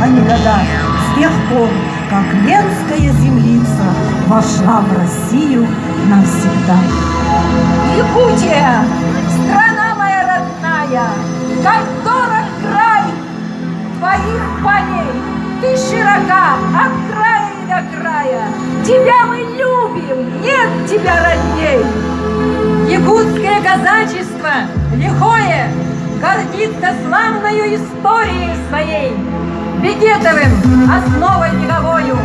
а не года, с тех пор, как Ленская землица вошла в Россию навсегда. Якутия, страна моя родная, как дорог край твоих полей. Ты широка от края и до края, тебя мы любим, нет тебя родней. Якутское казачество лихое гордится славною историей своей, Бекетовым основой вековою,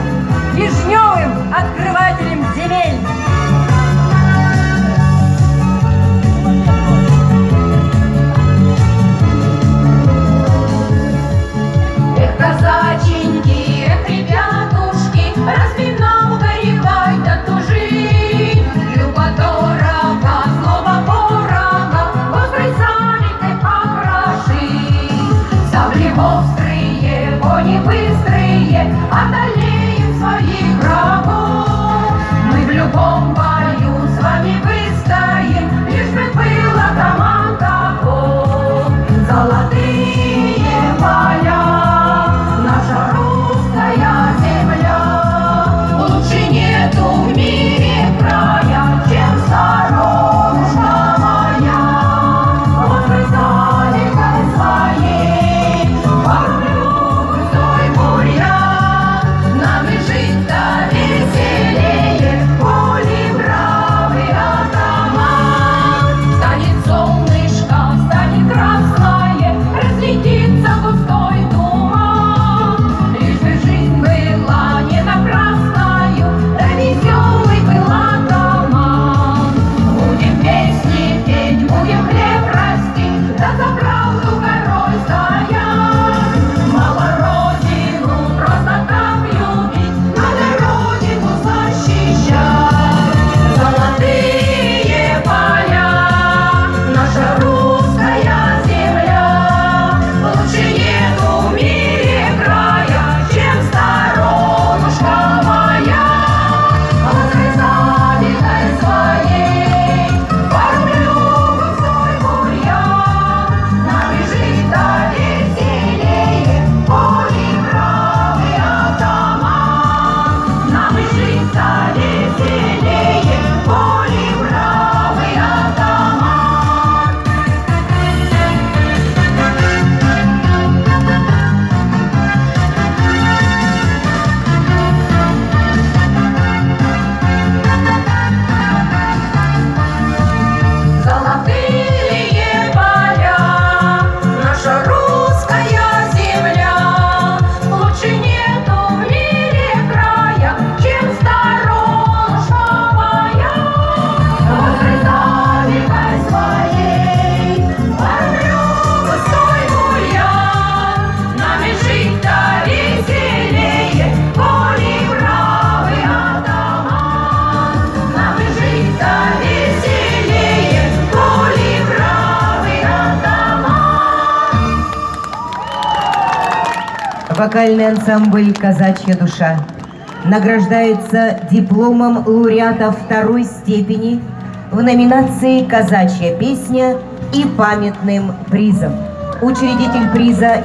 Вишневым открывателем земель. Казаченьки, ребятушки, разве нам горевать да тужить? Люба дорога, злоба ворога, воскресали ты покроши. Сабли острые, кони быстрые, одолеем своих врагов. Мы в любом бою с вами выстоим, лишь бы была команда гол. Золотые поля, наша русская земля, лучше нету в мире края, чем сторонушка моя. Воскресали кай своей, порублю густой бурьян, нам и жить-то веселее, поле бравый атаман. Станет солнышко, станет красное, разлетится густой туман. Лишь бы жизнь была не напрасною, да веселый был атаман. Будем песни петь, будем хлеб растить, да за правду горой стоять. Мало родину просто так любить, надо родину защищать. Золотые поля, наша русская земля, лучше нету в мире края, чем сторонушка моя. Воскресали кай своей, порублю густой бурьян, нам и жить-то веселее, поле бравый атаман. Нам и жить-то веселее, поле бравый атаман. Золотые поля, наша русская земля, лучше нету в мире края, чем сторонушка моя. Воскресали кай своей, порублю густой бурьян, нам и жить-то веселее, поле бравый атаман. Нам и жить-то веселее, поле бравый атаман. Вокальный ансамбль «Казачья душа» награждается дипломом лауреата второй степени в номинации «Казачья песня» и памятным призом. Учредитель приза